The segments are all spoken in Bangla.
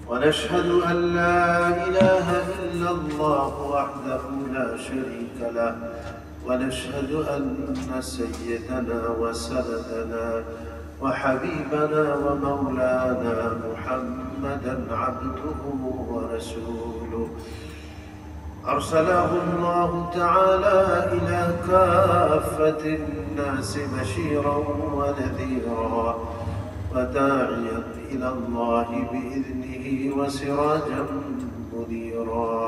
ونشهد أن لا إله إلا الله وحده لا شريك له، ونشهد أن سيدنا وسندنا وحبيبنا ومولانا محمدا عبده ورسوله، أرسله الله تعالى إلى كافة الناس بشيرا ونذيرا وداعيا إلى الله بإذنه وسراجا منيرا.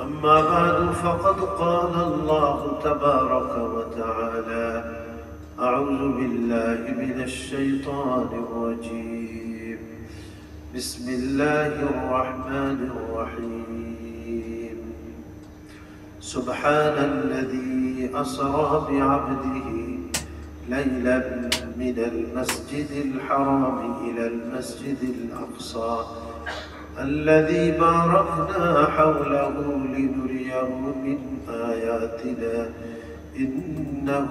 أما بعد، فقد قال الله تبارك وتعالى: أعوذ بالله من الشيطان الرجيم، بسم الله الرحمن الرحيم. سبحان الذي أسرى بعبده ليلا من المسجد الحرام إلى المسجد الأقصى الذي باركنا حوله لنريه من آياتنا إنه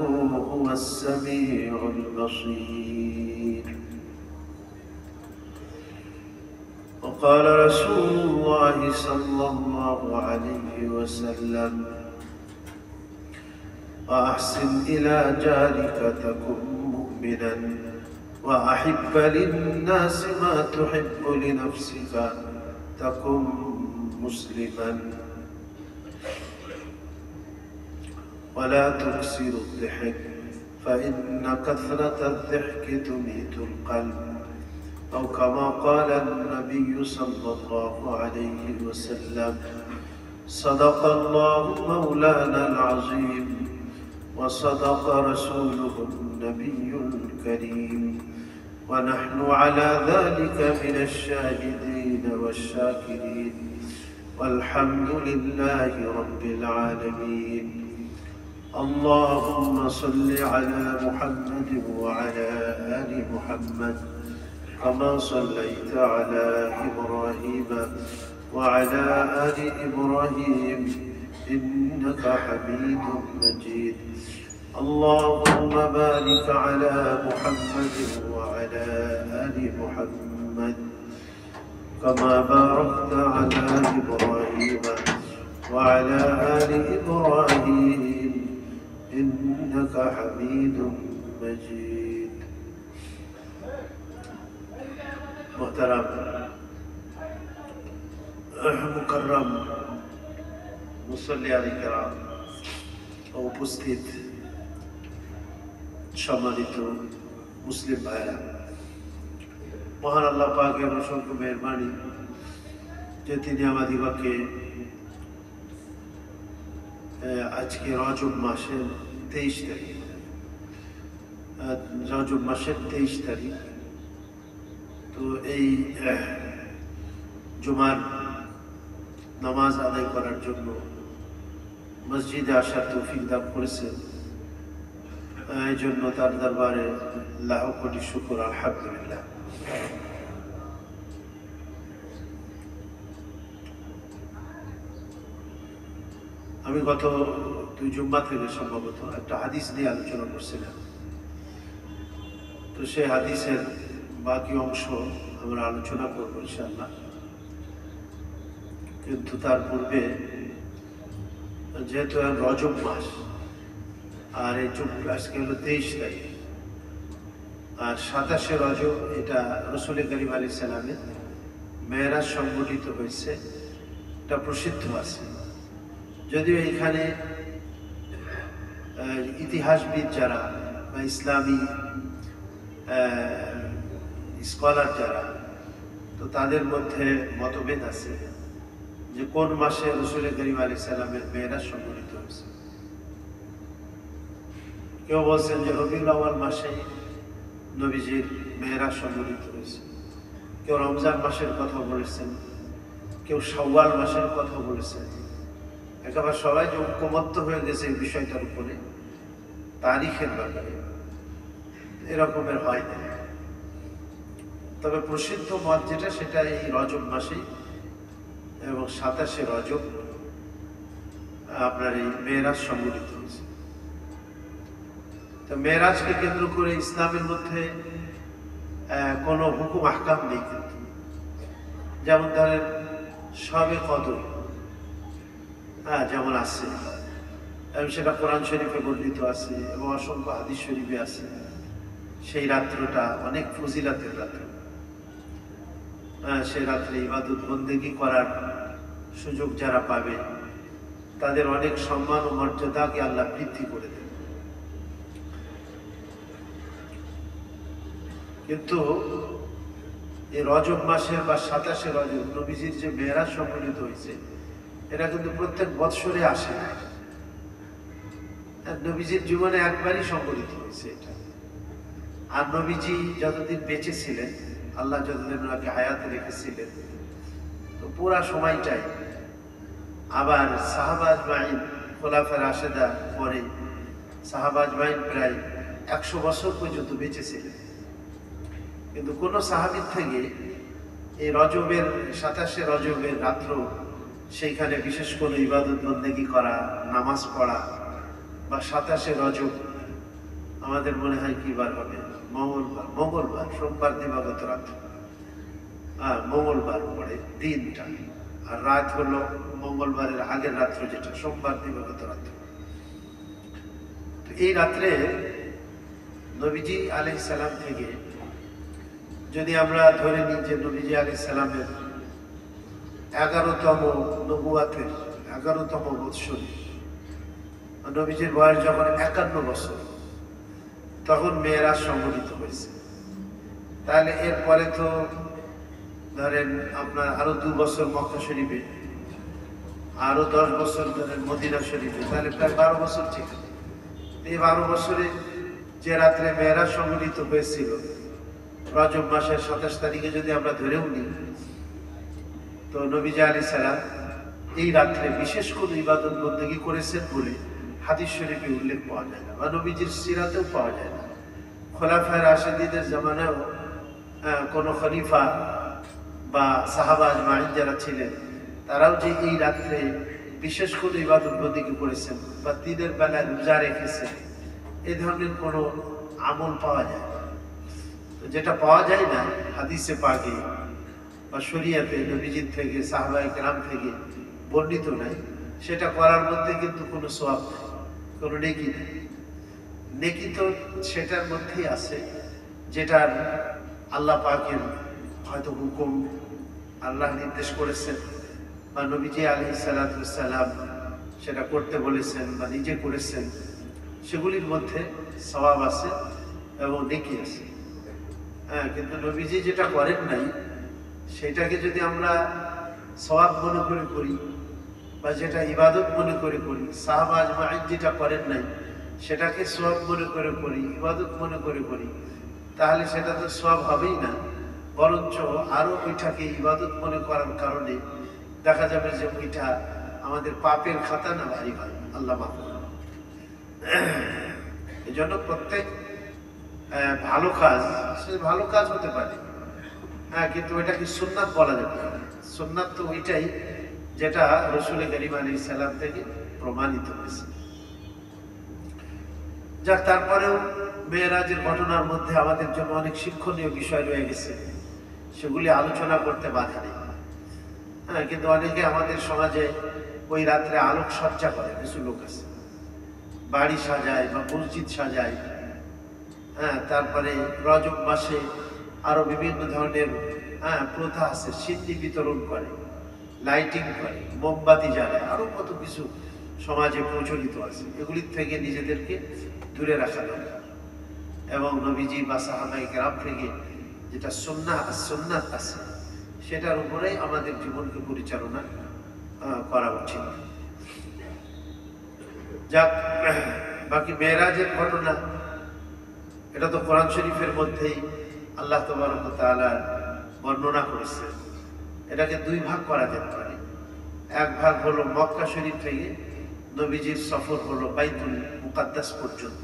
هو السميع البصير. وقال رسول الله صلى الله عليه وسلم: وأحسن إلى جارك تكن مؤمنا وأحب للناس ما تحب لنفسك تكن مسلما ولا تكسر الضحك فإن كثرة الضحك تميت القلب، أو كما قال النبي صلى الله عليه وسلم: صدق الله مولانا العظيم وصدق رسوله النبي الكريم، ونحن على ذلك من الشاهدين والشاكرين، والحمد لله رب العالمين. اللهم صل على محمد وعلى آل محمد كما صليت على إبراهيم وعلى آل إبراهيم إنك حميد مجيد. اللهم بارك على محمد وعلى آل محمد كما باركت على إبراهيم وعلى آل إبراهيم إنك حميد مجيد. محترم মুকররম মুসল্লিয়ান কিরাম ও উপস্থিত সম্মানিত মুসলিম ভাইরা, মহান আল্লাহ পাকের অসংখ্য মেহরবানি যে তিনি আমাদিগকে আজকে রজব মাসের 23 তারিখ, তো এই জুমার নামাজ আদায় করার জন্য মসজিদে আসার তৌফিক দান করেছেন। এই জন্য তার দরবারে লাখ কোটি শুকর, আলহামদুলিল্লাহ। আমি গত 2 জুম্মা থেকে সম্ভবত একটা হাদিস নিয়ে আলোচনা করছিলাম, তো সেই হাদিসের বাকি অংশ আমরা আলোচনা করবো ইনশাআল্লাহ। কিন্তু তার পূর্বে, যেহেতু রজব মাস আর এই আজকে হলো 23 তারিখ, আর 27শে রজব এটা রাসূল করিম আলাইহিস সালামের মেরাজ সংঘটিত হয়েছে, এটা প্রসিদ্ধ আছে। যদিও এখানে ইতিহাসবিদ যারা বা ইসলামী স্কলার যারা, তো তাদের মধ্যে মতভেদ আছে যে কোন মাসে রাসূল করিম আলাইহিস সালামের মেরাজ সংঘটিত হয়েছে। কেউ বলছেন যে রবিউল আউয়াল মাসে নবীজির মেরাজ সংঘটিত হয়েছে, কেউ রমজান মাসের কথা বলেছেন, কেউ শাওয়াল মাসের কথা বলেছেন। একেবারে সবাই যে ঐক্যমত্য হয়ে গেছে এই বিষয়টার উপরে, তারিখের ব্যাপারে এরকমের হয় না। তবে প্রসিদ্ধ মত যেটা, সেটা এই রজব মাসেই এবং 27শে রজব আপনার এই মেরাজ সংঘটিত হয়েছে। তো মেরাজকে কেন্দ্র করে ইসলামের মধ্যে কোনো হুকুম আহকাম নেই, কিন্তু যেমন ধরেন সবে কদর যেমন আছে, এবং সেটা কোরআন শরীফে বর্ণিত আছে এবং অসংখ্য হাদিস শরীফে আছে। সেই রাত্রটা অনেক ফজিলাতের রাত্র। সেই রাত্রে ইবাদত বন্দেগী করার সুযোগ যারা পাবে তাদের অনেক সম্মান ও মর্যাদাকে আল্লাহ বৃদ্ধি করে দেন। কিন্তু এই রজব মাসের বা 27শে রজব নবীজির যে মেরাজ সংঘটিত হয়েছে, এটা কিন্তু প্রত্যেক বৎসরে আসে না। নবীজির জীবনে একবারই সংঘটিত হয়েছে এটা। আর নবীজি যতদিন বেঁচে ছিলেন, আল্লাহ যতদিন ওনাকে হায়াতে রেখেছিলেন, তো পুরা সময়টাই আবার সাহাবা আজমাইন খোলাফায়ে রাশেদা পরে সাহাবা আজমাইন প্রায় 100 বছর পর্যন্ত বেঁচে ছিলেন। কিন্তু কোন সাহাবীর থেকে এই রজবের 27শে রজবের রাত্র সেইখানে বিশেষ কোনো ইবাদত বন্দেগী করা, নামাজ পড়া, বা 27শে রজব আমাদের মনে হয় কি বার হবে, মঙ্গলবার সোমবার দিবাগত রাত্র, মঙ্গলবার পরে দিনটা, আর রাত হলো মঙ্গলবারের আগের রাত্র, যেটা সোমবার দিবাগত রাত্র। তো এই রাত্রে নবীজি আলাইহিস সালাম থেকে যদি আমরা ধরে নিই যে নবীজি আলাইহিস সালামের 11তম নবুয়াতের 11তম বৎসরে, নবীজির বয়স যখন 51 বছর, তখন মেরাজ সংঘটিত হয়েছে। তাহলে এরপরে তো ধরেন আপনার আরো 2 বছর মক্কা শরীফে, আরো 10 বছর ধরেন মদিনা শরীফে, তাহলে প্রায় 12 বছর ঠিক। এই 12 বছরে যে রাত্রে মেরাজ সংঘটিত হয়েছিল রজব মাসের 27 তারিখে যদি আমরা ধরেও নিই, তো নবীজি আলাইহিস সালাম এই রাত্রে বিশেষ কোনো ইবাদত বন্দেগী করেছেন বলে হাদিস শরীফে উল্লেখ পাওয়া যায় না, বা নবীজির সিরাতেও পাওয়া যায় না। খোলাফায়ে রাশেদিনের জামানায়ও কোনো খলিফা বা সাহাবা আজমাইন যারা ছিলেন, তারাও যে এই রাত্রে বিশেষ কোনো ইবাদত বন্দেগী করেছেন বা দিনের বেলায় রোজা রেখেছেন, এই ধরনের কোনো আমল পাওয়া যায় না। যেটা পাওয়া যায় না হাদিসে পাকে বা শরীয়তে নবীজির থেকে, সাহাবায়ে কেরাম থেকে বর্ণিত নাই, সেটা করার মধ্যে কিন্তু কোনো সওয়াব নেই, কোনো নেকি নেই। নেকি তো সেটার মধ্যেই আছে যেটার আল্লাহ পাকের হয়তো হুকুম, আল্লাহ নির্দেশ করেছেন, বা নবীজি আলাইহিস সালাতু ওয়াস সালাম সেটা করতে বলেছেন বা নিজে করেছেন, সেগুলির মধ্যে সওয়াব আছে এবং নেকি আছে। কিন্তু নবীজি যেটা করেন নাই সেটাকে যদি আমরা সওয়াব মনে করে করি বা যেটা ইবাদত মনে করে করি, সাহাবা আজমাইন যেটা করেন নাই সেটাকে সওয়াব মনে করে করি, ইবাদত মনে করে করি, তাহলে সেটা তো সওয়াব হবেই না, বরঞ্চ আরো ওইটাকে ইবাদত মনে করার কারণে দেখা যাবে যে ওইটা আমাদের পাপের খাতা না ভারী হয়, আল্লাহ মাফ করুন। এই জন্য প্রত্যেক ভালো কাজ সে ভালো কাজ হতে পারে, কিন্তু ওইটাকে সুন্নাত বলা যাবে না। সুন্নাত তো ওইটাই যেটা রাসূল কারীম আলাইহিস সালাম থেকে প্রমাণিত হয়েছে। যাক, তারপরেও মেরাজের ঘটনার মধ্যে আমাদের জন্য অনেক শিক্ষণীয় বিষয় রয়ে গেছে, সেগুলি আলোচনা করতে বাধা নেই। কিন্তু অনেকে আমাদের সমাজে ওই রাত্রে আলোকসজ্জা করে, কিছু লোক আছে বাড়ি সাজায় বা মসজিদ সাজায়। তারপরে রজব মাসে আরো বিভিন্ন ধরনের প্রথা আছে, সিন্নি বিতরণ করে, লাইটিং করে, মোমবাতি জ্বালায়, আরো কত কিছু সমাজে প্রচলিত আছে। এগুলির থেকে নিজেদেরকে দূরে রাখা দরকার এবং নবীজি বা সাহাবায়ে কেরাম থেকে যেটা সুন্নাত আছে সেটার উপরেই আমাদের জীবনকে পরিচালনা করা উচিত। যাক, বাকি মেরাজের ঘটনা এটা তো কোরআন শরীফের মধ্যেই আল্লাহ তাবারক ওয়া তাআলা বর্ণনা করেছেন। এটাকে 2 ভাগ করা যেতে পারে। এক ভাগ হলো মক্কা শরীফ থেকে নবীজির সফর হলো বাইতুল মুকাদ্দাস পর্যন্ত,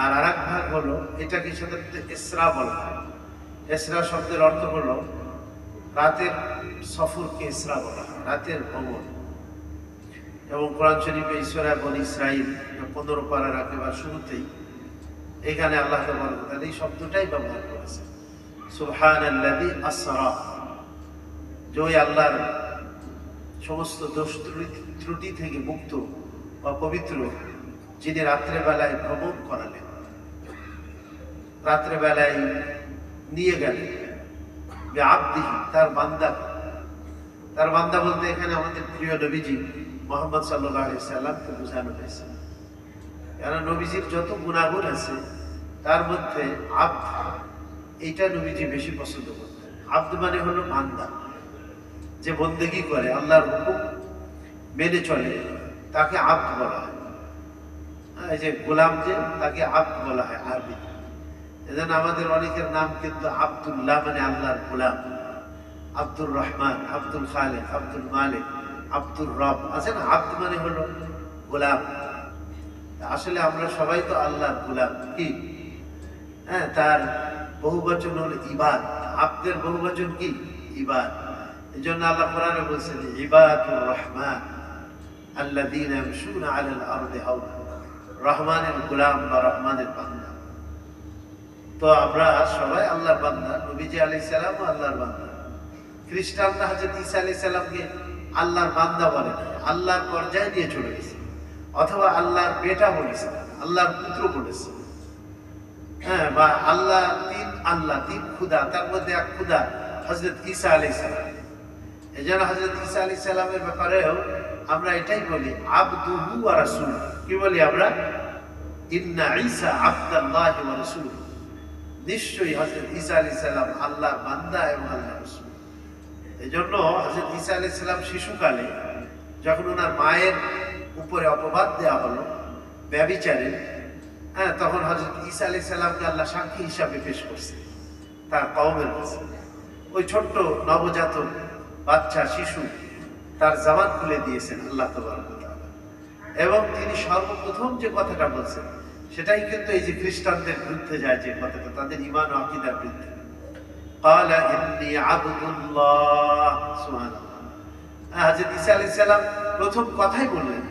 আর আরেক ভাগ হলো এটাকে সাধারণত ইসরা বলা হয়। ইসরা শব্দের অর্থ হলো রাতের সফরকে ইসরা বলা হয়, রাতের ভ্রমণ। এবং কোরআন শরীফে সূরা বনী ইসরাঈল 15 পারার একেবারে শুরুতেই এখানে আল্লাহ তাআলা এই শব্দটাই ব্যবহার করেছেন, সুবহানাল্লাযী আসরা, যে আল্লাহর সমস্ত দোষ ত্রুটি থেকে মুক্ত বা পবিত্র, যিনি রাত্রে বেলায় ভ্রমণ করালেন, রাত্রে বেলায় নিয়ে গেলেন বিআবদিহি, তার বান্দা। তার বান্দা বলতে এখানে আমাদের প্রিয় নবীজি মুহাম্মদ সাল্লাল্লাহু আলাইহি সাল্লামকে বোঝানো হয়েছে। কারণ নবীজির যত গুনাহগুণ আছে তার মধ্যে আব্দ, এইটা নবীজি বেশি পছন্দ করতেন। আব্দ মানে হলো বান্দা, যে বন্দেগী করে, আল্লাহর হুকুম মেনে চলে, তাকে আব্দ বলা হয়। এই যে গোলাম, যে তাকে আব্দ বলা হয় আরবি। এজন্য আমাদের অনেকের নাম কিন্তু আব্দুল্লাহ মানে আল্লাহর গোলাম, আব্দুর রহমান, আব্দুল খালেক, আব্দুল মালিক, আব্দুর রব আছে না। আব্দ মানে হলো গোলাম। আসলে আমরা সবাই তো আল্লাহর গোলাম, কি? হ্যাঁ, তার বহুবচন হলো ইবাদ। আব্দের বহুবচন কি? ইবাদ। এই জন্য আল্লাহ কোরআনে বলছেন ইবাদুর রহমান আল্লাযীনা ইয়ামশুনা আলাল আরদি হাওনা, রহমানের গোলাম বা রহমানের বান্দা। তো আমরা সবাই আল্লাহর বান্দা। নবীজি আলাইহিস সালাম আল্লাহর বান্দা। খ্রিস্টানরা হযরত ঈসা আলাইহিস সালামকে আল্লাহর বান্দা বলে না, আল্লাহর পর্যায়ে নিয়ে চলে গেছে, অথবা আল্লাহর বেটা বলেছে, আল্লাহর পুত্র বলেছে। হ্যাঁ, বা আল্লাহ তিন খুদা, তার মধ্যে এক খুদা হযরত ঈসা আলাইহিস সালাম। এজন্য হযরত ঈসা আলাইহিস সালামের ব্যাপারেও আমরা এটাই বলি আবদুহু ওয়া রাসূলুহু। কি বলি আমরা? ইন্না ঈসা আবদুল্লাহি ওয়া রাসূলুহু। নিশ্চয়ই হযরত ঈসা আলাইহিস সালাম আল্লাহর বান্দা এবং আল্লাহর রাসূল। এজন্য হযরত ঈসা আলাইহিস সালাম শিশুকালে যখন ওনার মায়ের উপরে অপবাদ দেওয়া হলো ব্যভিচারে, হ্যাঁ, তখন হযরত ঈসা আলাইহিস সালামকে আল্লাহ সাক্ষী হিসাবে পেশ করছে তার কওমের কাছে। ওই ছোট্ট নবজাতক বাচ্চা শিশু, তার জবান খুলে দিয়েছেন আল্লাহ তাবারক ওয়া তাআলা। এবং তিনি সর্বপ্রথম যে কথাটা বলছেন সেটাই কিন্তু এই যে খ্রিস্টানদের বিরুদ্ধে যায়, যে কথাটা তাদের ঈমান ও আকীদার বিরুদ্ধে। ক্বালা ইন্নী আবদুল্লাহ, সুবহানাল্লাহ। হযরত ঈসা আলাইহিস সালাম প্রথম কথাই বললেন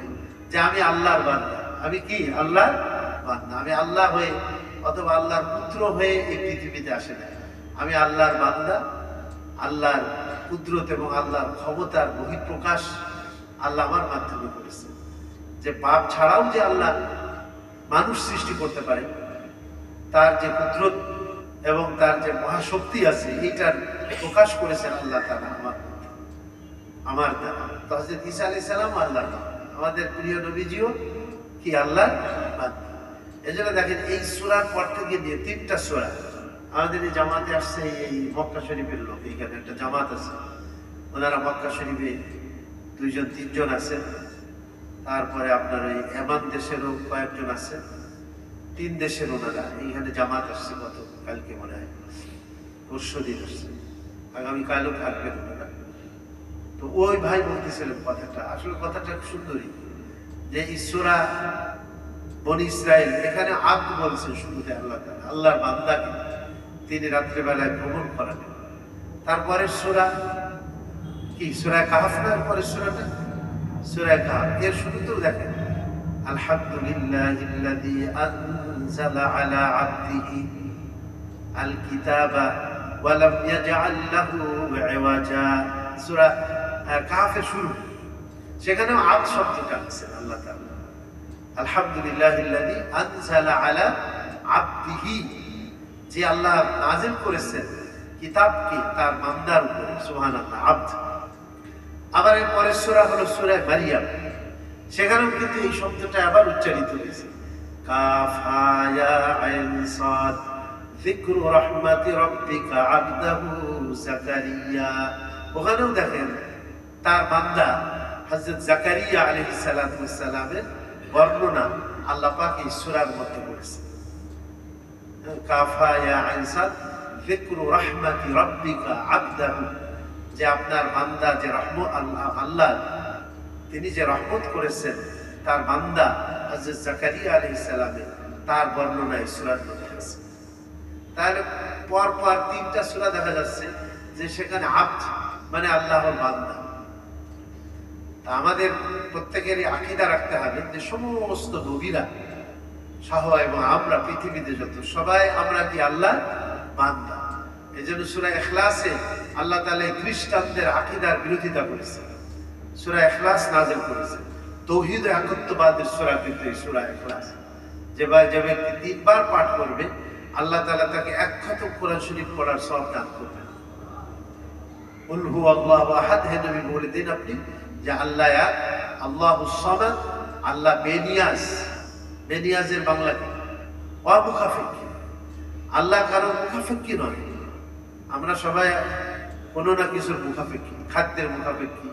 যে আমি আল্লাহর বান্দা। আমি কি? আল্লাহর বান্দা। আমি আল্লাহ হয়ে অথবা আল্লাহর পুত্র হয়ে এই পৃথিবীতে আসে না। আমি আল্লাহর বান্দা। আল্লাহর কুদরত এবং আল্লাহর ক্ষমতার বহিঃপ্রকাশ আল্লাহ আমার মাধ্যমে করেছে। যে পাপ ছাড়াও যে আল্লাহ মানুষ সৃষ্টি করতে পারে, তার যে কুদরত এবং তার যে মহাশক্তি আছে, এইটার প্রকাশ করেছেন আল্লাহ তাআলা আমার দ্বারা। তো হযরত ঈসা আলাইহিস সালাম আল্লাহর বান্দা, আমাদের প্রিয় নবীজিও কি আল্লাহর বান্দা। এজন্য দেখেন এই সূরার পর থেকে নিয়ে 3টা সূরা আমাদের এই জামাতে আসছে। এই মক্কা শরীফের লোক, এইখানে একটা জামাত আছে, ওনারা মক্কা শরীফে 2-3 আছেন। তারপরে আপনার ওই এমান দেশেরও কয়েকজন আছে, 3 দেশের ওনারা এইখানে জামাত আসছে। কালকে মনে হয় পরশুদিন আসছে, আগামীকালও থাকবেন ওনারা। তো ওই ভাই বলতেছিলেন কথাটা, আসলে কথাটা সুন্দরী, যে এই সূরা বনী ইসরাঈল এখানে আব্দ বলছেন শুরুতে আল্লাহ তাআলা, আল্লাহর বান্দাকে তিনি রাত্রিবেলায় ভ্রমণ করালেন। তারপরে সূরা কি? সূরা কাহফ না? পরের সূরাটা সূরা কাহফ। এর শুরুতেও দেখেন আলহামদুলিল্লাহিল্লাযী আনজালা আলা আবদিহি আল কিতাবা ওয়া লাম ইয়াজআল লাহু ইওয়াজা। সূরা কাহফের শুরু, সেখানেও আব্দ শব্দটা আছে আল্লাহ তাআলা। আলহামদুলিল্লাহিল্লাযী আনজালা আলা আবদিহি, যে আল্লাহ নাযিল করেছেন কিতাবকে তার বান্দার উপরে, সুবহানাল্লাহ, আব্দ। আবার এর পরের সূরা হলো সূরা মারিয়াম, সেখানেও কিন্তু এই শব্দটা আবার উচ্চারিত হয়েছে কাফ হা ইয়া আইন সাদ যিকরু রাহমাতি রাব্বিকা আবদাহু যাকারিয়া। ওখানেও দেখেন তার বান্দা হযরত যাকারিয়া আলাইহিস সালাতু ওয়াস সালামের বর্ণনা আল্লাহ পাক এই সূরার মধ্যে করেছেন। কাফ হা ইয়া আইন সাদ যিকরু রাহমাতি রাব্বিকা আবদাহু, যে আপনার বান্দা যে আল্লাহ তিনি যে রহমত করেছেন তার বান্দা হযরত যাকারিয়া আলাইহিস সালামের, তার বর্ণনা এই সূরার মধ্যে আছে। তাহলে পর 3টা সূরা দেখা যাচ্ছে যে সেখানে আব্দ মানে আল্লাহর বান্দা। তা আমাদের প্রত্যেকেরই আকীদা রাখতে হবে যে সমস্ত নবীরা সহ এবং আমরা পৃথিবীতে যত সবাই আমরা কি আল্লাহ বান্দা। এই জন্য সূরা ইখলাসে আল্লাহ তাআলা খ্রিস্টানদের আকীদার বিরোধিতা করেছে, সূরা ইখলাস নাযিল করেছে। তাওহীদ ও একত্ববাদের সূরা কিন্তু এই সূরা ইখলাস। যে ব্যক্তি তিনবার পাঠ করবে আল্লাহ তাআলা তাকে এক খতম কোরআন শরীফ পড়ার সওয়াব দান করবেন। কুল হুয়াল্লাহু আহাদ, হে নবী বলে দিন আপনি যে আল্লাহ এক, আল্লাহুস সামাদ, আল্লাহ বেনিয়াজ। বেনিয়াজের বাংলা কি? অমুখাপেক্ষী। আল্লাহ কারো মুখাপেক্ষী নয়। আমরা সবাই কোনো না কিছুর মুখাপেক্ষী, খাদ্যের মুখাপেক্ষী,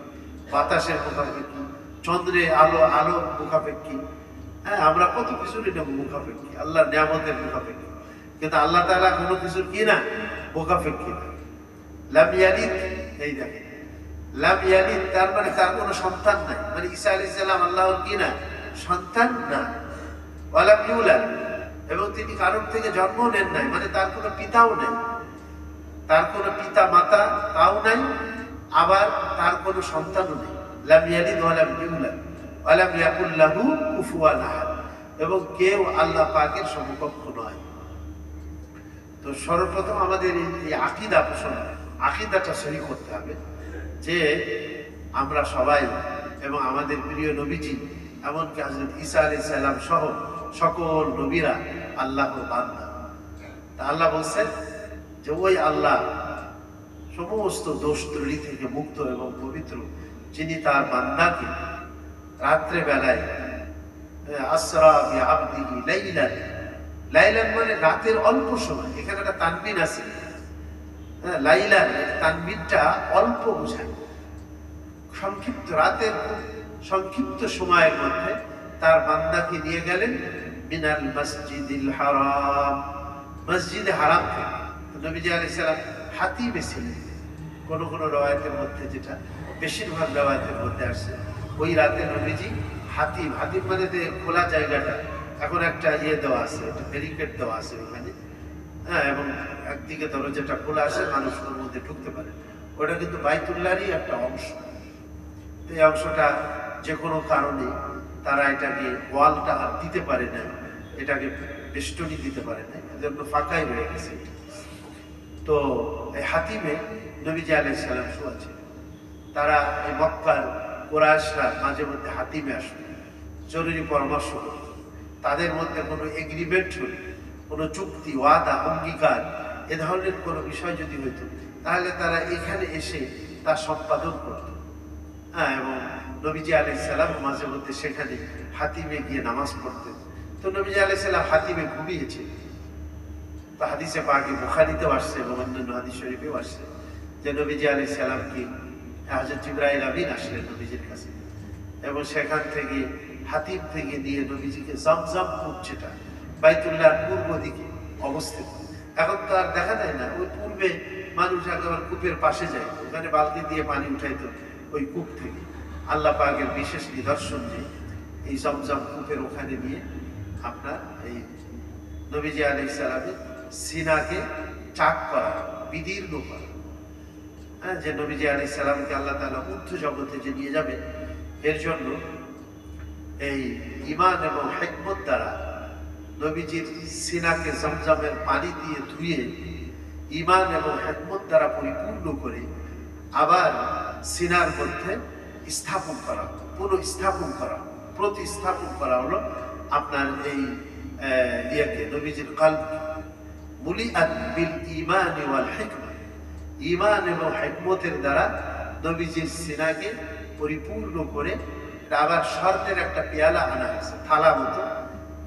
বাতাসের মুখাপেক্ষী, চন্দ্রে আলো মুখাপেক্ষী। হ্যাঁ, আমরা কত কিছুর মুখাপেক্ষী, আল্লাহর নিয়ামতের মুখাপেক্ষী। কিন্তু আল্লাহ তাআলা কোনো কিছুর কি না, মুখাপেক্ষী না। লাম ইয়ালিদ, এই দেখেন লাম ইয়ালিদ, তার মানে তার কোনো সন্তান নাই। মানে ঈসা আলাইহিস সালাম আল্লাহর কি না, সন্তান না। ওয়ালাম ইউলাদ, এবং তিনি কারোর থেকে জন্ম নেন নাই, মানে তার কোনো পিতাও নেই, তার কোনো পিতা মাতা তাও নাই, আবার তার কোনো সন্তানও নেই। লাম ইয়ালিদ ওয়ালাম ইউলাদ ওয়ালাম ইয়াকুল লাহু কুফুয়ান আহাদ, এবং কেউ আল্লাহ পাকের সমকক্ষ নয়। তো সর্বপ্রথম আমাদের এই আকীদা পোষণ, আকীদাটা সহি করতে হবে যে আমরা সবাই এবং আমাদের প্রিয় নবীজি, এমনকি হযরত ঈসা আলাইহিস সালাম সহ সকল নবীরা আল্লাহর বান্দা। তা আল্লাহ বলছেন যে ওই আল্লাহ সমস্ত দোষ ত্রুটি থেকে মুক্ত এবং পবিত্র, যিনি তার বান্দাকে রাত্রে বেলায় আসরা বিআবদিহি লাইলান, লাইলান মানে রাতের অল্প সময়, এখানে একটা তানবিন আছে। হ্যাঁ, লাইলান তানবিনটা অল্প বোঝায়, সংক্ষিপ্ত, রাতের সংক্ষিপ্ত সময়ের মধ্যে তার বান্দাকে নিয়ে গেলেন মিনাল মসজিদিল হারাম, মসজিদে হারাম থেকে। নবীজি আলাইহিস সালাম হাতিমে ছিলেন। কোন কোন রওয়ায়াতের মধ্যে, যেটা বেশিরভাগ রওয়ায়াতের মধ্যে আসছে, ওই রাতে নবীজি হাতিম, হাতিম মানে খোলা জায়গাটা, এখন একটা দেওয়া আছে, একটা ব্যারিকেড দেওয়া আছে ওখানে। হ্যাঁ, এবং একদিকে দরজাটা খোলা আছে, মানুষ ওর মধ্যে ঢুকতে পারে। ওটা কিন্তু বাইতুল্লাহরই একটা অংশ। এই অংশটা যে কোনো কারণে তারা এটাকে ওয়ালটা আর দিতে পারে না, এটাকে বেষ্টনী দিতে পারে না, এজন্য ফাঁকাই রয়ে গেছে। তো এই হাতিমে নবীজি আলাইহিস সালাম শোয়া ছিল। তারা এই মক্কার কুরাইশরা মাঝে মধ্যে হাতিমে আসতো, জরুরি পরামর্শ করত। তাদের মধ্যে কোনো এগ্রিমেন্ট হলে, কোনো চুক্তি, ওয়াদা, অঙ্গীকার, এ ধরনের কোনো বিষয় যদি হইত, তাহলে তারা এখানে এসে তা সম্পাদন করত। হ্যাঁ, এবং নবীজি আলাইহিস সালাম মাঝে মধ্যে সেখানে হাতিমে গিয়ে নামাজ পড়তেন। তো নবীজি আলাইহিস সালাম হাতিমে ঘুমিয়েছেন। তো হাদিসে পাকে বুখারীতেও আসছে এবং অন্যান্য হাদিস শরীফেও আসছে যে নবীজি আলাইহিস সালাম কি হযরত জিবরাইল আমিন আসলেন নবীজির কাছে, এবং সেখান থেকে হাতিম থেকে নিয়ে নবীজিকে জমজম কূপ, যেটা বাইতুল্লাহর পূর্ব দিকে অবস্থিত, এখন তো আর দেখা যায় না। ওই পূর্বে মানুষ একেবারে কূপের পাশে যায়, ওখানে বালতি দিয়ে পানি উঠাইতো ওই কূপ থেকে। আল্লাহ পাকের বিশেষ নিদর্শন যে এই জমজম কূপের ওখানে নিয়ে আপনার এই নবীজি আলাইহিস সালামের সিনাকে চাক করা, বিদীর্ণ করা। হ্যাঁ, যে নবীজি আলাইহিস সালামকে আল্লাহ তাআলা ঊর্ধ্ব জগতে যে নিয়ে যাবে, এর জন্য এই ঈমান এবং হিকমত দ্বারা নবীজির সিনাকে জমজমের পানি দিয়ে ধুয়ে ঈমান এবং হিকমত দ্বারা পরিপূর্ণ করে আবার সিনার মধ্যে স্থাপন করা, পুনঃস্থাপন করা, প্রতিস্থাপন করা হলো আপনার এই নবীজির কলব মুলিআত বিল ঈমান ওয়াল হিকমা, ঈমান এবং হিকমতের দ্বারা নবীজির সিনাকে পরিপূর্ণ করে আবার স্বর্ণের একটা পেয়ালা আনা হয়েছে, থালা মতো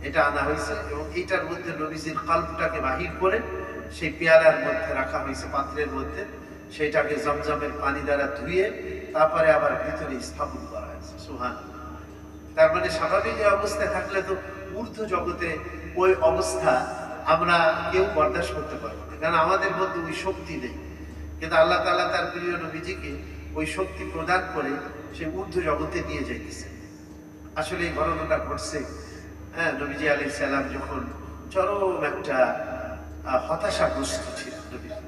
এটা আনা হয়েছে, এবং এইটার মধ্যে নবীজির কলবটাকে বাহির করে সেই পেয়ালার মধ্যে রাখা হয়েছে, পাত্রের মধ্যে। সেইটাকে জমজমের পানি দ্বারা ধুয়ে তারপরে আবার ভিতরে স্থাপন করা হয়েছে। সুবহানাল্লাহ। তার মানে স্বাভাবিক অবস্থায় থাকলে তো ঊর্ধ্ব জগতে ওই অবস্থা আমরা কেউ বরদাস্ত করতে পারবো না, কারণ আমাদের মধ্যে ওই শক্তি নেই। কিন্তু আল্লাহ তাআলা তার প্রিয় নবীজিকে ওই শক্তি প্রদান করে সেই ঊর্ধ্ব জগতে নিয়ে যাইতেছে। আসলে এই ঘটনাটা ঘটছে, হ্যাঁ, নবীজি আলাইহিস সালাম যখন চরম একটা হতাশাগ্রস্ত ছিলেন নবীজি,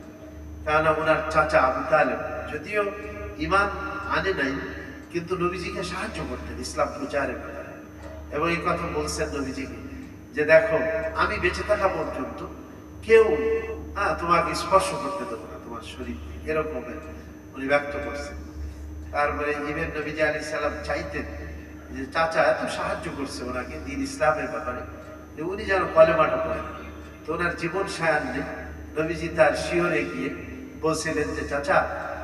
কারণ ওনার চাচা আবু তালেব যদিও ঈমান আনে নাই, কিন্তু নবীজিকে সাহায্য করতেন ইসলাম প্রচারের ব্যাপারে। এবং এই কথা বলছেন নবীজিকে যে দেখো আমি বেঁচে থাকা পর্যন্ত কেউ তোমাকে স্পর্শ করতে দেবো না তোমার শরীর, এরকম উনি ব্যক্ত করছেন। তারপরে ইবেন নবীজি আলাইহিস সালাম চাইতেন যে চাচা এত সাহায্য করছে ওনাকে দ্বীন ইসলামের ব্যাপারে, যে উনি যেন কলেমাটা পড়েন। তো ওনার জীবন সায়ান্নে নবীজি তার শিহরে গিয়ে বলছিলেন যে চাচা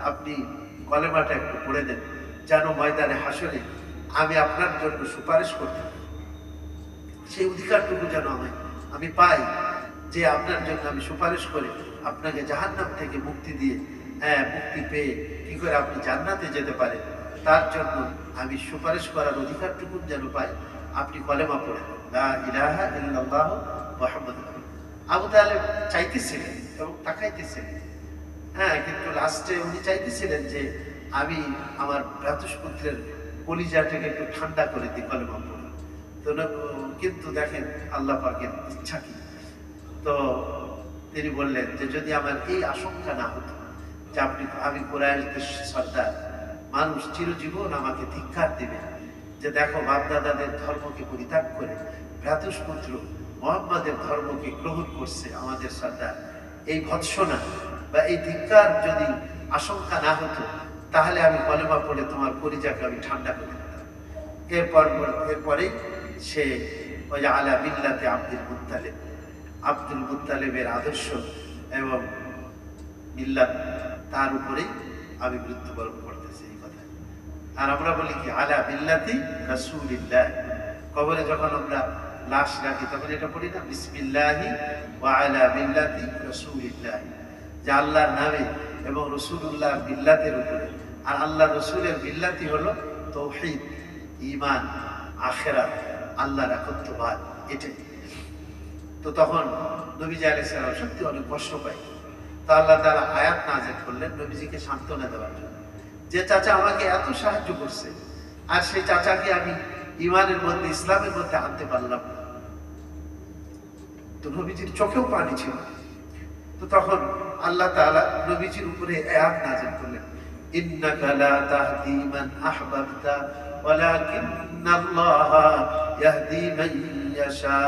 আপনি কলেমাটা একটু পড়ে দেন, যেন ময়দানে হাসরে আমি আপনার জন্য সুপারিশ করতে পারি। সেই অধিকারটুকু যেন আমি পাই যে আপনার জন্য আমি সুপারিশ করে আপনাকে জাহান্নাম থেকে মুক্তি দিয়ে মুক্তি পেয়ে কি করে আপনি জান্নাতে যেতে পারেন, তার জন্য আমি সুপারিশ করার অধিকারটুকু যেন পাই। আপনি কলেমা পড়ে লা ইলাহা ইল্লাল্লাহু মুহাম্মাদুর রাসূলুল্লাহ। আবু তালেব চাইতেছিলেন এবং তাকাইতেছিলেন, কিন্তু লাস্টে উনি চাইতেছিলেন যে আমি আমার ভ্রাতুষ্পুত্রের কলিজাটাকে একটু ঠান্ডা করে দিই কলেমা পড়ে। তো কিন্তু দেখেন আল্লাহ পাকের ইচ্ছা কি, তো তিনি বললেন যে যদি আমার এই আশঙ্কা না হতো যে আমি কুরাইশদের সর্দার, মানুষ চিরজীবন আমাকে ধিক্কার দিবে যে দেখো বাপদাদাদের ধর্মকে পরিত্যাগ করে ভ্রাতুষ্পুত্র মুহাম্মাদের ধর্মকে গ্রহণ করছে আমাদের সর্দার, এই ভৎসনা বা এই ধিক্কার যদি আশঙ্কা না হতো তাহলে আমি কলেমা পড়ে তোমার কলিজাকে আমি ঠান্ডা করে দিতাম। এরপরেই সে ওই আলা মিল্লাতে আব্দুল মুত্তালিবের আদর্শ এবং মিল্লাত তার উপরেই আমি মৃত্যুবরণ করতেছি এই কথা। আর আমরা বলি কি আলা মিল্লাতি রাসূলিল্লাহ, কবরে যখন আমরা লাশ রাখি তখন এটা পড়ি না বিসমিল্লাহি ওয়া আলা মিল্লাতি রাসূলিল্লাহ, যে আল্লাহর নামে এবং রাসূলুল্লাহর মিল্লাতের উপরে। আর আল্লাহ রসুলের মিল্লাতি হলো তাওহীদ, ঈমান, আখিরাত, আল্লাহর একত্ববাদ, এটাই। তো তখন নবীজি আলাইহিস সালাম সত্যি অনেক কষ্ট পায়। তো আল্লাহ তাআলা আয়াত নাযিল করলেন নবীজিকে সান্ত্বনা দেওয়ার জন্য, যে চাচা আমাকে এত সাহায্য করছে আর সেই চাচাকে আমি ঈমানের মধ্যে ইসলামের মধ্যে আনতে পারলাম না। তো নবীজির চোখেও পানি ছিল। তো তখন আল্লাহ তাআলা নবীজির উপরে আয়াত নাযিল করলেন, ইন্নাকা লা তাহদি মান আহবাবতা ওয়ালাকিন্নাল্লাহা ইয়াহদি মান ইয়াশা।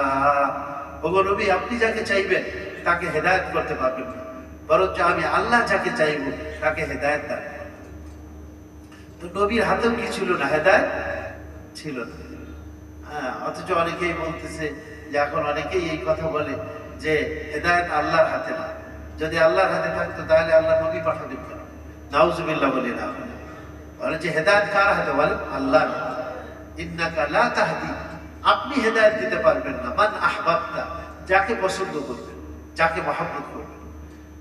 ওগো নবী, আপনি যাকে চাইবেন তাকে হেদায়েত করতে পারবেন না, বরঞ্চ আমি আল্লাহ যাকে চাইব তাকে হেদায়েত দান। তো নবীর হাতেও কি ছিল না? হেদায়েত ছিল না। অথচ অনেকেই বলতেছে যে এখন অনেকেই এই কথা বলে যে হেদায়েত আল্লাহর হাতে না, যদি আল্লাহর হাতে থাকতো তাহলে আল্লাহ নবী পাঠাবেন কেন? নাউজুবিল্লাহ বলি না, বলে যে হেদায়েত কার হাতে? বলে আল্লাহর। ইন্নাকা লা তাহদি, আপনি হেদায়েত দিতে পারবেন না মান আহবাবতা, যাকে পছন্দ করবেন, যাকে মহব্বত করবেন,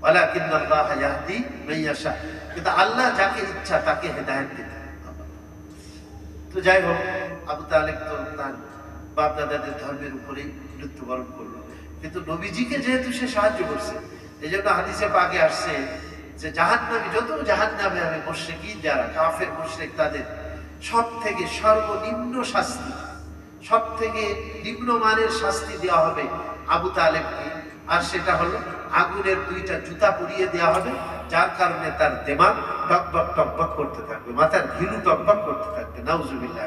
ওয়ালাকিন্নাল্লাহা ইয়াহদি মান ইয়াশা, কিন্তু আল্লাহ যাকে ইচ্ছা তাকে হেদায়েত দেন। তো যাই হোক, আবু তালেব তো তার বাপ দাদাদের ধর্মের উপরেই মৃত্যুবরণ করলো, কিন্তু নবীজিকে যেহেতু সে সাহায্য করছে, এই জন্য হাদিসে পাকে আসছে যে জাহান্নামী যত জাহান্নামে আমি মুশরিকিন যারা কাফের মুশরিক, তাদের সব থেকে সর্বনিম্ন শাস্তি, সব থেকে নিম্নমানের শাস্তি দেওয়া হবে আবু তালেবকে। আর সেটা হলো আগুনের দুইটা জুতা পরিয়ে দেওয়া হবে, যার কারণে তার দেমাগ টকবক টকবক করতে থাকবে, মাথার ঘিলু টকবক করতে থাকবে। নাউজুবিল্লাহ।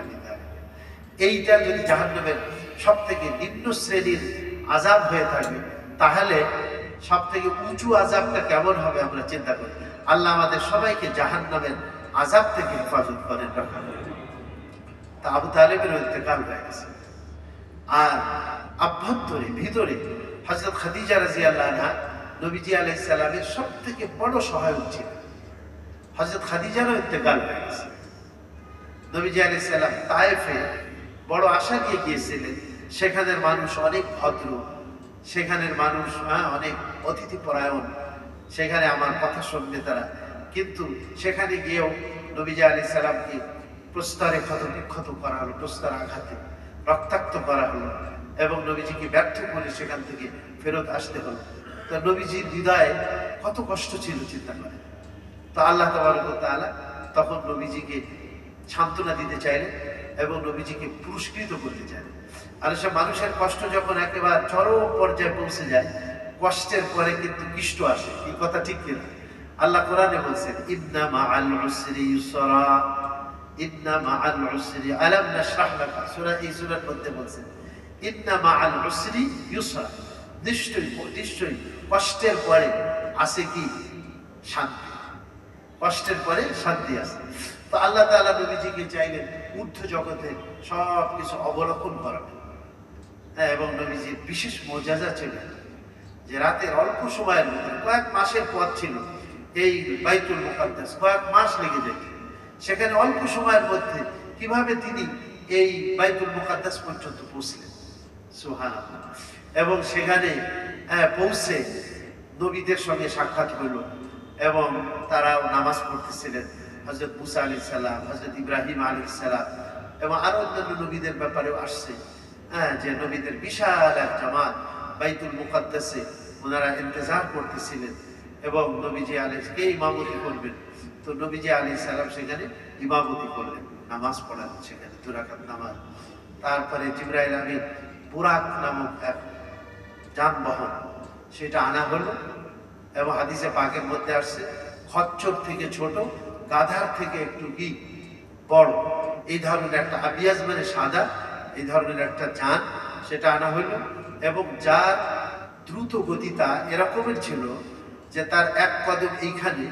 এইটা যদি জাহান্নামের সব থেকে নিম্ন শ্রেণীর আযাব হয়ে থাকে, তাহলে সব থেকে উঁচু আযাবটা কেমন হবে আমরা চিন্তা করি। আল্লাহ আমাদের সবাইকে জাহান্নামের আযাব থেকে হেফাজত করেন, রক্ষা করেন। তা আবু তালেবের ইন্তেকাল হয়ে গেছে। আর আভ্যন্তরে ভিতরে হযরত খাদিজা রাদিয়াল্লাহু আনহা নবীজি আলাইহিস সালামের সবথেকে বড় সহায়ক ছিলেন। হযরত খাদিজারও ইন্তেকাল হয়ে গেছে। নবীজি আলাইহিস সালাম তায়েফে বড় আশা নিয়ে গিয়েছিলেন, সেখানের মানুষ অনেক ভদ্র, সেখানের মানুষ অনেক অতিথি পরায়ণ, সেখানে আমার কথা শুনবে তারা। কিন্তু সেখানে গিয়েও নবীজি আলাইহিস সালামকে প্রস্তরে ক্ষতবিক্ষত করা হলো, প্রস্তর আঘাতে রক্তাক্ত করা হলো এবং নবীজিকে ব্যর্থ করে সেখান থেকে ফেরত আসতে হলো। তো নবীজির হৃদয়ে কত কষ্ট ছিল চিন্তা করে। তো আল্লাহ তাবারক ওয়া তাআলা তখন নবীজিকে সান্ত্বনা দিতে চাইলেন এবং নবীজিকে পুরস্কৃত করতে চাইলেন। আর সে মানুষের কষ্ট যখন একেবারে চরম পর্যায়ে পৌঁছে যায়, কষ্টের পরে কিন্তু কৃষ্ট আসে, এই কথা ঠিক কিনা? আল্লাহ কোরআনে বলছেন ইন্না মাআল উসরি ইউসরা, ইন্না মাআল উসরি আলাম নাশরাহ লাকা, সূরা এই সূরার মধ্যে বলছেন ইন্না মাআল উসরি ইউসরা, নিশ্চয়ই কষ্টের পরে আছে কি শান্তি, কষ্টের পরে শান্তি আছে। তো আল্লাহ তাআলা নবীজিকে চাইলেন ঊর্ধ্ব জগতে সব কিছু অবলোকন করার, এবং নবীজির বিশেষ মুজিজা ছিল যে রাতের অল্প সময়ের মধ্যে, কয়েক মাসের পথ ছিল এই বাইতুল মুকাদ্দাস, কয়েক মাস লেগে যেত, সেখানে অল্প সময়ের মধ্যে কিভাবে তিনি এই বাইতুল মুকাদ্দাস পর্যন্ত পৌঁছলেন, সুবহানাল্লাহ। এবং সেখানে পৌঁছে নবীদের সঙ্গে সাক্ষাৎ হইল, এবং তারাও নামাজ পড়তেছিলেন। হযরত মুসা আলাইহিস সালাম, হযরত ইব্রাহিম আলাইহিস সালাম এবং আরো অন্যান্য নবীদের ব্যাপারেও আসছে, যে নবীদের বিশাল এক জামাত বাইতুল মুকাদ্দাসে ওনারা ইন্তজার করতেছিলেন, এবং নবীজি আলাইহিসকে ইমামতি করবেন। তো নবীজি আলাইহিস সালাম সেখানে ইমামতি করলেন, নামাজ পড়ালেন সেখানে 2 রাকাত নামাজ। তারপরে জিবরাইল আমিন বুরাক নামক এক যানবাহন সেটা আনা হলো, এবং হাদিসে পাকের মধ্যে আসছে খচ্চর থেকে ছোট, গাধার থেকে একটু কি বড়, এই ধরনের একটা আবিয়াজ মানে সাদা, এই ধরনের একটা যান সেটা আনা হইল, এবং যার দ্রুত গতিটা এরকমের ছিল যে তার এক কদম এইখানে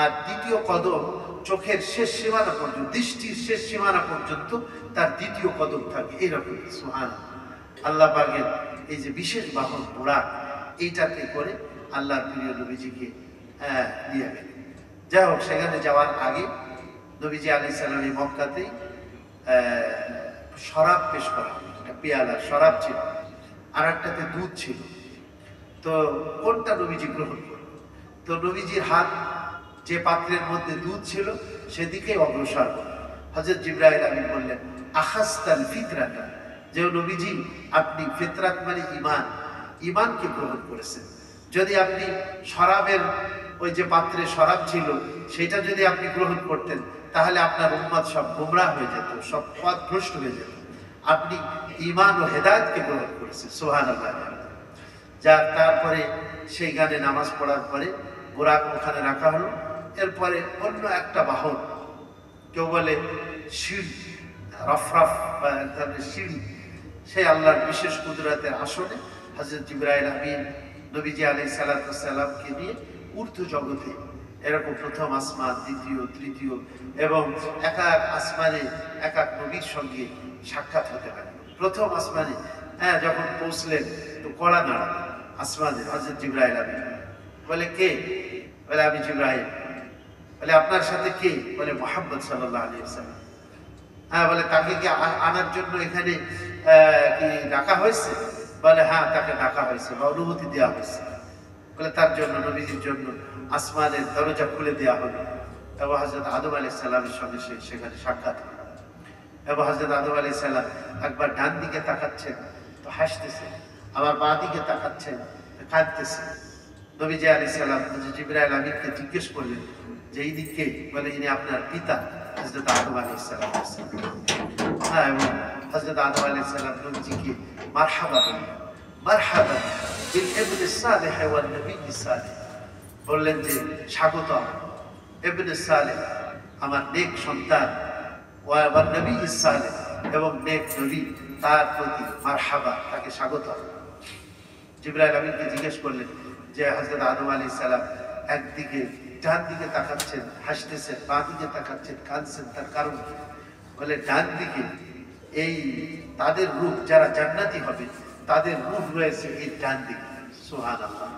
আর দ্বিতীয় কদম চোখের শেষ সীমানা পর্যন্ত, দৃষ্টির শেষ সীমানা পর্যন্ত তার দ্বিতীয় কদম থাকে, এইরকম। সুবহানাল্লাহ। আল্লাহ পাকের এই যে বিশেষ বাহন বুরাক, এইটাতে করে আল্লাহর প্রিয় নবীজিকে নিয়ে গেলেন। যাই হোক, সেখানে যাওয়ার আগে নবীজি আলাইহিস সালাম এই মক্কাতেই শরাব পেশ করা, একটা পেয়ালা শরাব ছিল, আর একটাতে দুধ ছিল। তো কোনটা নবীজি গ্রহণ করল? তো নবীজির হাত যে পাত্রের মধ্যে দুধ ছিল সেদিকে অগ্রসর হল। হযরত জিবরাইল আমিন বললেন আখাস্তাল ফিতরাতা, যে নবীজি আপনি ফিতরাত মানে ঈমান, ঈমানকে গ্রহণ করেছেন। যদি আপনি শরাবের ওই যে পাত্রে শরাব ছিল সেটা যদি আপনি গ্রহণ করতেন তাহলে আপনার উম্মত সব গোমরাহ হয়ে যেত, সব পথভ্রষ্ট হয়ে যেত। আপনি ঈমান ও হেদায়েতকে গ্রহণ করেছেন, সুবহানাল্লাহ। যা তারপরে সেই গানে নামাজ পড়ার পরে বুরাক ওখানে রাখা হলো। এরপরে অন্য একটা বাহন, কেউ বলে সিঁড়ি, রফরফ বা এক ধরনের সিঁড়ি, সেই আল্লাহর বিশেষ কুদরতের আসনে হযরত জিবরাইল আমিন নবীজি আলাইহিস সালাতু ওয়াস সালামকে নিয়ে ঊর্ধ্ব জগতে এরকম প্রথম আসমান, দ্বিতীয়, তৃতীয়, এবং এক এক আসমানে এক এক নবীর সঙ্গে সাক্ষাৎ হতে পারে। প্রথম আসমানে যখন পৌঁছলেন তো কড়া নাড়া আসমানে হযরত জিবরাইল আমিন বলে কে? বলে আমি জিবরাইল। বলে আপনার সাথে কে? বলে মুহাম্মদ সাল্লাল্লাহু আলাইহি ওয়াসাল্লাম। বলে তাকে কি আনার জন্য এখানে কি ডাকা হয়েছে? বলে হ্যাঁ, তাকে ডাকা হয়েছে বা অনুমতি দেওয়া হয়েছে। বলে তার জন্য, নবীজির জন্য আসমানের দরজা খুলে দেওয়া হলো, এবং হযরত আদম আলাইহিস সালামের সঙ্গে সেখানে সাক্ষাৎ হলো। এবং হযরত আদম আলাইহিস সালাম একবার ডান দিকে তাকাচ্ছেন তো হাসতেছে, আবার বাঁ দিকে তাকাচ্ছেন কাঁদতেছে। নবীজি আলাইহিস সালাম জিবরাইল আমিনকে জিজ্ঞেস করলেন যে এই দিকে? বলে ইনি আপনার পিতা হযরত আদম আলাইহিস সালাম। এবং হযরত আদম আলাইহিস সালাম নবীজিকে মারহাবা বললেন, মারহাবা বিল ইবনে সালেহ ওয়ান নবী সালেহ, বললেন যে স্বাগতম ইবনে সালেহ, আমার নেক সন্তান, ওয়ান নবী সালেহ, এবং নেক নবী, তার প্রতি মারহাবা, তাকে স্বাগতম। জিবরাইল আমিনকে জিজ্ঞেস করলেন যে হযরত আদম আলাইহিস সালাম একদিকে ডান দিকে তাকাচ্ছেন হাসতেছেন, বাঁ দিকে তাকাচ্ছেন কাঁদছেন, তার কারণ? বলে ডান দিকে এই তাদের রূহ, যারা জান্নাতি হবে তাদের রূহ রয়েছে এই ডান দিকে, সুবহানাল্লাহ।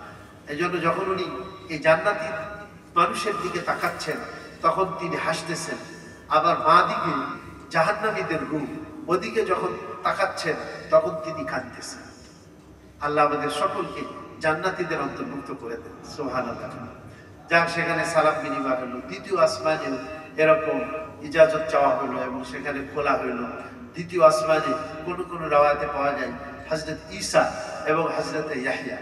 এই জন্য যখন উনি এই জান্নাতি মানুষের দিকে তাকাচ্ছেন তখন তিনি হাসতেছেন, আবার বাঁ দিকে জাহান্নামীদের রূহ, ওদিকে যখন তাকাচ্ছেন তখন তিনি কাঁদতেছেন। আল্লাহ আমাদের সকলকে জান্নাতীদের অন্তর্ভুক্ত করে দেন, সুবহানাল্লাহ। যার সেখানে সালাম বিনিময় হলো। দ্বিতীয় আসমানে এরকম ইজাজত চাওয়া হলো এবং সেখানে খোলা হইল। দ্বিতীয় আসমানে কোন কোন রাওয়ায়াতে পাওয়া যায় হযরত ঈসা এবং হযরত ইয়াহইয়া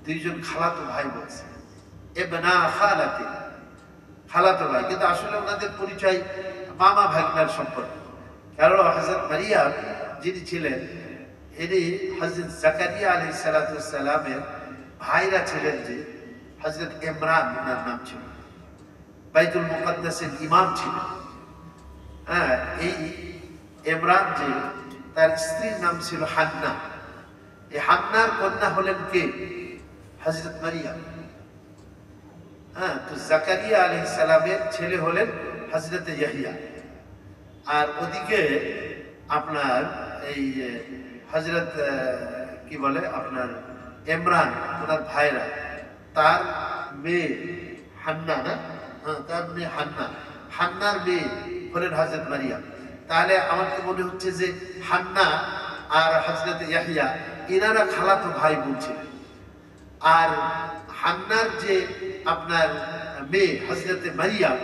দুইজন খালাতো ভাই বলছে, ইবনা খালাতি, খালাতো ভাই, কিন্তু আসলে ওনাদের পরিচয় মামা ভাগনার সম্পর্ক। কারণ হযরত মারিয়াম যিনি ছিলেন ইনি হযরত জাকারিয়া আলাইহিস সালাতু ওয়াস সালামের ভাইরা ছিলেন, যে হযরত ইমরান ওনার নাম ছিল, বাইতুল মুকাদ্দাসের ইমাম ছিলেন। হ্যাঁ, এই ইমরান যে তার স্ত্রীর নাম ছিল হান্না। এই হান্নার কন্যা হলেন কে? হযরত মারিয়াম। হ্যাঁ, তো জাকারিয়া আলাইহিস সালামের ছেলে হলেন হযরত ইয়াহইয়া। আর ওদিকে আপনার এই হযরত কি বলে আপনার ইমরান, ওনার ভাইরা, তার মেয়ে হান্না না, হ্যাঁ তার মেয়ে হান্না, হান্নার মেয়ে হলেন হযরত মারিয়াম। তাহলে আমার তো মনে হচ্ছে যে হান্না আর হযরত ইয়াহইয়া এনারা খালাতো ভাই বোন ছিলেন। আর হান্নার যে আপনার মেয়ে হযরত মারিয়াম,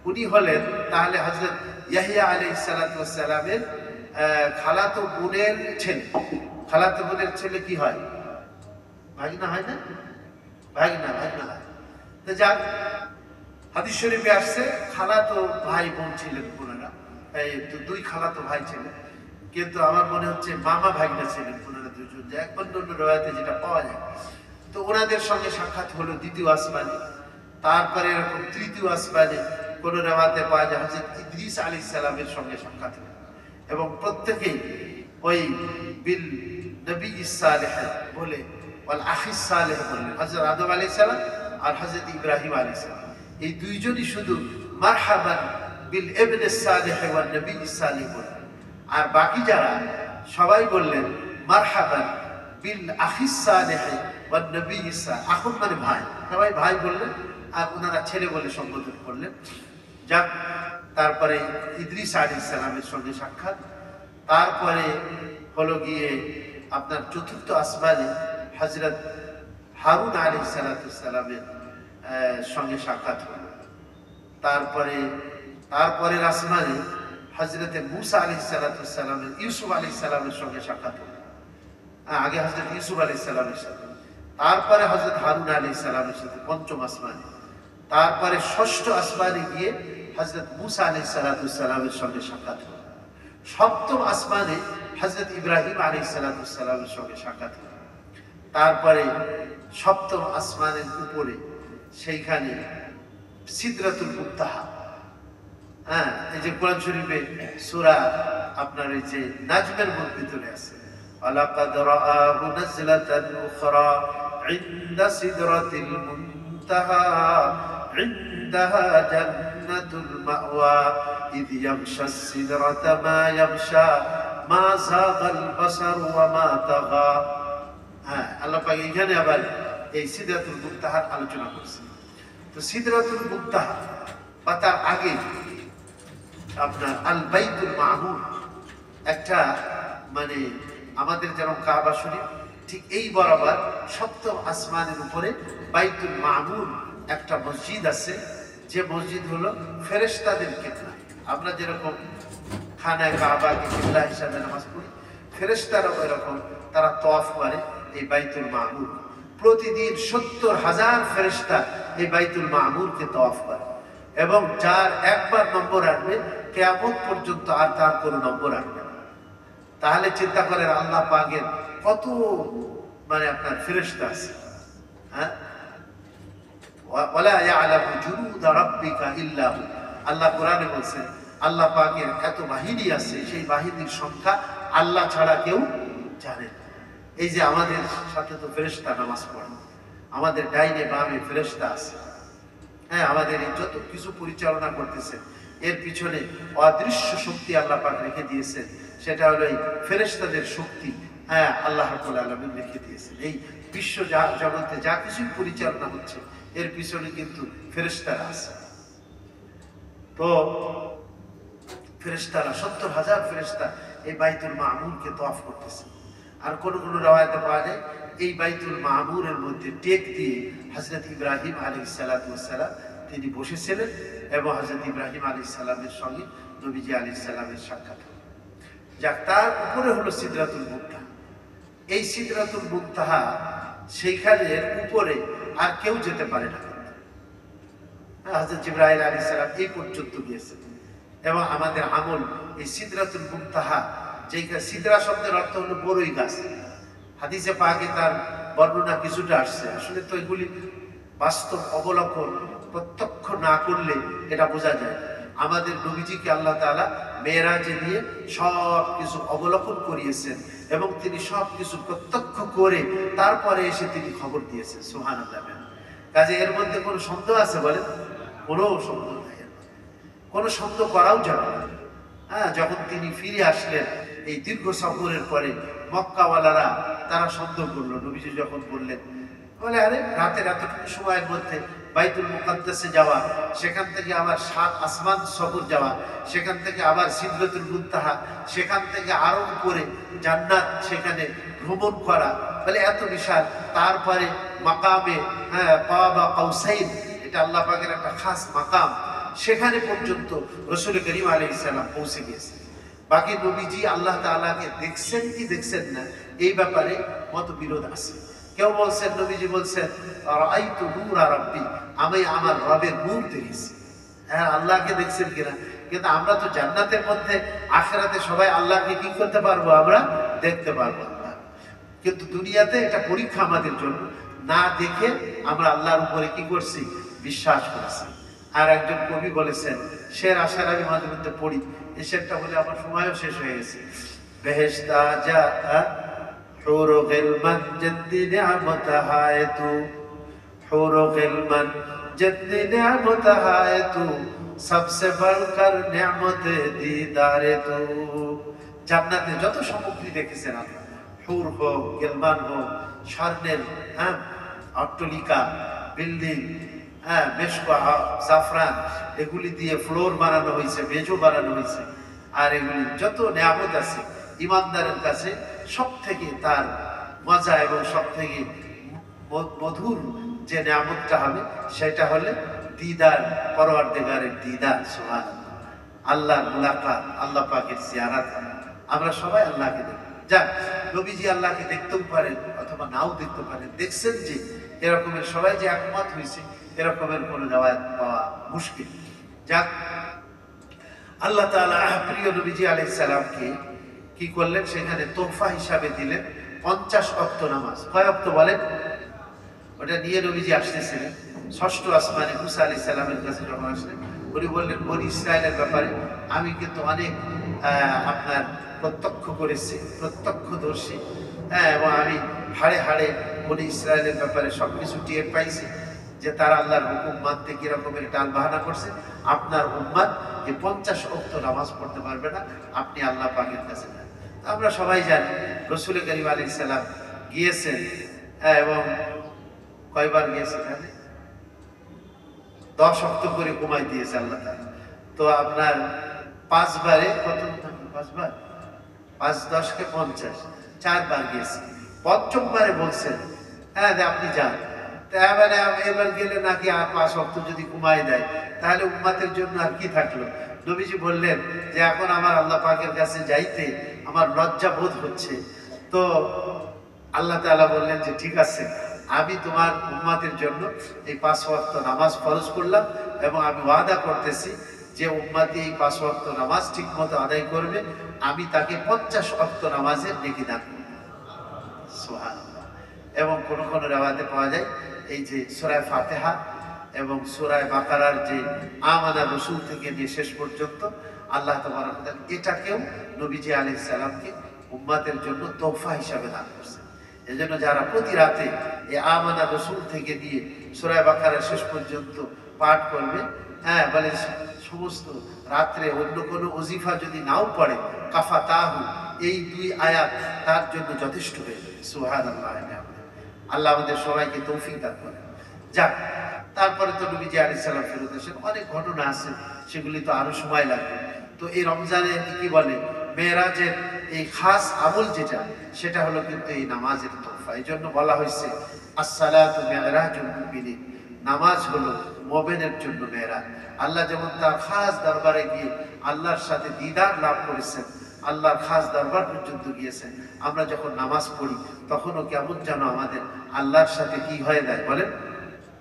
উনি হলেন তাহলে হযরত ইয়াহইয়া আলাইহিস সালাতু ওয়াস সালামের খালাতো বোনের ছেলে। খালাতো বোনের ছেলে কি হয়? ভাগনা হয় না? ভাগনা হয়। তো যাক, হাদিস শরীফে আসছে খালাতো ভাই বোন ছিলেন ওনারা, এই দুই খালাতো ভাই ছিলেন। কিন্তু আমার মনে হচ্ছে মামা ভাগনা ছিলেন ওনারা দুজন, যে এক অন্য রওয়ায়াতে যেটা পাওয়া যায়। তো ওনাদের সঙ্গে সাক্ষাৎ হলো দ্বিতীয় আসমানে। তারপরে এরকম তৃতীয় আসমানে কোন রওয়ায়াতে পাওয়া যায় হযরত ইদ্রিস আলাইহিস সালামের সঙ্গে সাক্ষাৎ হলো। এবং প্রত্যেকেই ওই বিল নবী সালেহ বলে ওয়াল আখিস সালেহ বললেন। হযরত আদম আলাইহিস সালাম আর হযরত ইব্রাহিম আলাইহিস সালাম এই দুইজনই শুধু মারহাবান বিল ইবনে সালেহ ওয়ান নবী সালেহ বললেন। আর বাকি যারা সবাই বললেন মারহাবান বিল আখিস সালেহ ওয়ান নবী সালেহ। আখুন মানে ভাই, সবাই ভাই বললেন, আর ওনারা ছেলে বলে সম্বোধন করলেন। যাক, তারপরে ইদ্রিস আলাইহিস সালামের সঙ্গে সাক্ষাৎ। তারপরে হলো গিয়ে আপনার চতুর্থ আসমানে হযরত হারুন আলাইহিস সালামের সঙ্গে সাক্ষাৎ হলো। তারপরের আসমানে হযরত মুসা আলাইহিস সালামের ইউসুফ আলাইহিস সালামের সঙ্গে সাক্ষাৎ হলো। আগে হযরত ইউসুফ আলাইহিস সালামের সাথে, তারপরে হযরত হারুন আলাইহিস সালামের সাথে পঞ্চম আসমানে। তারপরে ষষ্ঠ আসমানে গিয়ে হযরত মুসা আলাইহিস সালামের সঙ্গে সাক্ষাৎ হলো। সপ্তম আসমানে হযরত ইব্রাহিম আলাইহিস সালামের সঙ্গে সাক্ষাৎ হলো। তারপরে সপ্তম আসমানের উপরে সেইখানে সিদরাতুল মুনতাহা, হ্যাঁ, এই যে কোরআন শরীফে সূরা আপনার এই যে নাজমের মধ্যে চলে আসে, ওয়ালাকাদ রাআহু নাজলাতান উখরা ইনদা সিদরাতিল মুনতাহা ইনদাহা জান্নাতুল মাওয়া ইয ইয়াগশাস সিদরাতা মা ইয়াগশা মা যাগাল বাসার ওয়া মা তাগা। হ্যাঁ, আল্লাহ পাক এখানে আবার এই সিদরাতুল মুনতাহার আলোচনা করছেন। তো সিদরাতুল মুনতাহা বা তার আগে আপনার আল বাইতুল মামুর, একটা মানে আমাদের যেমন কাবা শরীফ, ঠিক এই বরাবর সপ্তম আসমানের উপরে বাইতুল মামুর একটা মসজিদ আছে, যে মসজিদ হলো ফেরেশতাদের কিবলা। আমরা যেরকম খানায় কাবাকে কিবলা হিসাবে নামাজ পড়ি, ফেরেশতারাও এরকম তারা তওয়াফ করে এই বাইতুল মামুর। প্রতিদিন ৭০,০০০ ফেরেশতা এই বাইতুল মামুরকে তওয়াফ করে, এবং যার একবার নম্বর আসবে কিয়ামত পর্যন্ত আর তার কোনো নম্বর আসবে না। তাহলে চিন্তা করেন আল্লাহ পাকের কত মানে আপনার ফেরেশতা আছে। হ্যাঁ, ওয়ালা ইয়ালামু জুনুদা রাব্বিকা ইল্লা হু। আল্লাহ কোরআনে বলছেন আল্লাহ পাকের এত বাহিনী আছে, সেই বাহিনীর সংখ্যা আল্লাহ ছাড়া কেউ জানে না। এই যে আমাদের সাথে তো ফেরেশতা নামাজ পড়ে, আমাদের ডাইনে বামে ফেরেশতা আছে। হ্যাঁ, আমাদের এই যত কিছু পরিচালনা করতেছে এর পিছনে অদৃশ্য শক্তি আল্লাহ পাক রেখে দিয়েছেন, সেটা হলো এই ফেরেশতাদের শক্তি। হ্যাঁ, আল্লাহ রাব্বুল আলামিন রেখে দিয়েছেন। এই বিশ্ব জগতে যা কিছু পরিচালনা হচ্ছে এর পিছনে কিন্তু ফেরেশতারা আছে। তো ফেরেশতারা ৭০,০০০ ফেরেশতা এই বাইতুল মামুরকে তওয়াফ করতেছে। আর কোন কোন রওয়ায়াতে পাওয়া যায় এই বাইতুল মামুরের মধ্যে টেক দিয়ে হযরত ইব্রাহিম আলাইহিস সালাম তিনি বসেছিলেন, এবং হযরত ইব্রাহিম আলাইহিস সালামের সঙ্গে নবীজি আলাইহিস সালামের সাক্ষাৎ। যাক, তার উপরে হলো সিদরাতুল মুনতাহা। এই সিদরাতুল মুনতাহা সেইখানের উপরে আর কেউ যেতে পারে না। হযরত জিবরাইল আলাইহিস সালাম এই পর্যন্ত গিয়েছেন, এবং আমাদের আমল এই সিদরাতুল মুনতাহা, যেখানে সিদরা শব্দের অর্থ হলো বড়ই গাছ। হাদিসে পাকে তার বর্ণনা কিছুটা আসছে। আসলে তো এগুলি বাস্তব অবলোকন প্রত্যক্ষ না করলে এটা বোঝা যায়। আমাদের নবীজিকে আল্লাহ তাআলা মেরাজে দিয়ে সব কিছু অবলোকন করিয়েছেন এবং তিনি সব কিছু প্রত্যক্ষ করে তারপরে এসে তিনি খবর দিয়েছেন। সুবহানাল্লাহ। কাজে এর মধ্যে কোনো সন্দেহ আছে বলেন? কোনো সন্দেহ নাই, কোনো সন্দেহ করাও যাবে না। হ্যাঁ, যখন তিনি ফিরে আসলেন এই দীর্ঘ সফরের পরে, মক্কাওয়ালারা তারা সন্দেহ করলো। নবীজি যখন বললেন, বলে আরে রাতের এতটুকু সময়ের মধ্যে বাইতুল মুকাদ্দাসে যাওয়া, সেখান থেকে আবার 7 আসমান সফর যাওয়া, সেখান থেকে আবার সিদরাতুল মুনতাহা, সেখান থেকে আরো উপরে জান্নাত, সেখানে ভ্রমণ করা, বলে এত বিশাল। তারপরে মাকামে কাবা কাউসাইন, এটা আল্লাহ পাকের একটা খাস মাকাম, সেখানে পর্যন্ত রাসূল করিম আলাইহিস সালাম পৌঁছে গিয়েছে। বাকি নবীজি আল্লাহ তাআলাকে দেখছেন কি দেখছেন না, এই ব্যাপারে মতবিরোধ আছে। কেউ বলছেন, নবীজি বলছেন রাআইতু নূরা রাব্বি, আমি আমার রবের নূর দেখেছি। হ্যাঁ, আল্লাহকে দেখছেন কিনা? কিন্তু আমরা তো জান্নাতের মধ্যে, আখিরাতে সবাই আল্লাহকে কি করতে পারবো? আমরা দেখতে পারবো না। কিন্তু দুনিয়াতে এটা পরীক্ষা আমাদের জন্য, না দেখে আমরা আল্লাহর উপরে কি করছি? বিশ্বাস করেছি। আর একজন কবি বলেছেন, শের আসার আমি মাঝে মধ্যে পড়ি, এই শেরটা বলে আমার সময়ও শেষ হয়ে গেছে। বেহেশতা যা حور غلمن جد نعمتها تو حور غلمن جد نعمتها تو सबसे बढ़कर नियामत दीदार तो। জান্নাতে যত সামগ্রী দেখেছেন আপনি, হুর হোক, গিলমান হোক, স্বর্ণের অট্টালিকা, বিল্ডিং, মেশক, জাফরান, এগুলি দিয়ে ফ্লোর বানানো হয়েছে, মেজো বানানো হয়েছে। আর এগুলি যত নিয়ামত আছে, ইমানদারের কাছে সব থেকে তার মজা এবং সব থেকে মধুর যে নিয়ামতটা হবে, সেটা হলে দিদার, পরওয়ারদিগারের দিদার। সুবহানাল্লাহ। আল্লাহর মুলাকাত, আল্লাহ পাকের জিয়ারত। আমরা সবাই আল্লাহকে দেখব। যাক, নবীজি আল্লাহকে দেখতেও পারেন অথবা নাও দেখতে পারেন। দেখছেন যে এরকমের সবাই যে একমত হয়েছে, এরকমের কোনো রিওয়ায়াত পাওয়া মুশকিল। যাক, আল্লাহ তাআলা প্রিয় নবীজি আলাইহিস সালামকে কি করলেন? সেখানে তোহফা হিসাবে দিলেন 50 ওয়াক্ত নামাজ। কয় ওয়াক্ত বলেন? ওটা নিয়ে নবীজি আসতেছিলেন ষষ্ঠ আসমানে মুসা আলাইহিস সালামের কাছে যখন আসলেন, উনি বললেন, বনি ইসরায়েলের ব্যাপারে আমি কিন্তু অনেক আপনার প্রত্যক্ষ করেছি, প্রত্যক্ষদর্শী, এবং আমি হাড়ে হাড়ে বনি ইসরায়েলের ব্যাপারে সবকিছু টের পাইছি যে তারা আল্লাহর হুকুম মানতে কি রকমের টাল বাহানা করছে। আপনার উম্মাত এই 50 ওয়াক্ত নামাজ পড়তে পারবে না, আপনি আল্লাহ পাকের কাছে যান। আমরা সবাই জানি রাসূল করিম আলাইহিস সালাম গিয়েছেন, এবং কয়বার গিয়েছেন? 10 ওয়াক্ত করে ঘুমাই দিয়েছে আল্লাহ তাআলা। তো আপনার 5 বারে কত? 5 বার, 5 10 কে 50, 4 বার গিয়েছে। পঞ্চম বারে বলছেন, আপনি যান। এবার গেলে নাকি আর 5 ওয়াক্ত যদি ঘুমাই দেয়, তাহলে উম্মতের জন্য আর কি থাকলো? নবীজি বললেন যে এখন আমার আল্লাহ পাকের কাছে যাইতে আমার লজ্জা বোধ হচ্ছে। তো আল্লাহ তাআলা বললেন যে ঠিক আছে, আমি তোমার উম্মতের জন্য এই 5 ওয়াক্ত নামাজ ফরজ করলাম, এবং আমি ওয়াদা করতেছি যে উম্মতি এই 5 ওয়াক্ত নামাজ ঠিক মতো আদায় করবে, আমি তাকে 50 ওয়াক্ত নামাজের নেকি দান করব। সুবহানাল্লাহ। এবং কোন কোন রিওয়ায়াতে পাওয়া যায় এই যে সূরা ফাতিহা এবং সূরা বাকারার যে আমানা রাসূল থেকে নিয়ে শেষ পর্যন্ত আল্লাহ তাবারক ওয়া তাআলা এটাকেও নবীজি আলাইহিস সালামকে উম্মতের জন্য তোহফা হিসাবে দান করেছেন। এজন্য যারা প্রতি রাতে এই আমানা রাসূল থেকে নিয়ে সূরা বাকারা শেষ পর্যন্ত পাঠ করবে, বলে সমস্ত রাত্রে অন্য কোনো ওজিফা যদি নাও পড়ে, কাফাতাহু, এই 2 আয়াত তার জন্য যথেষ্ট হয়ে যাবে। সুবহানাল্লাহ। আল্লাহ আমাদের সবাইকে তৌফিক দান করেন। যাক, তারপরে তো নবীজি আলাইহিস সালাম ফেরত আসেন। অনেক ঘটনা আছে, সেগুলি তো আরো সময় লাগবে। তো এই রমজানে কি বলে, মেরাজের এই খাস আমল যেটা, সেটা হলো কিন্তু এই নামাজের তোহফা। এই জন্য বলা হয়েছে আসসালাতু মিরাজুল মুমিনিন, নামাজ হলো মুমিনের জন্য মেরাজ। আল্লাহ যেমন তার খাস দরবারে গিয়ে আল্লাহর সাথে দিদার লাভ করেছেন, আল্লাহর খাস দরবার পর্যন্ত গিয়েছেন, আমরা যখন নামাজ পড়ি তখনও কেমন যেন আমাদের আল্লাহর সাথে কি হয়ে যায় বলেন,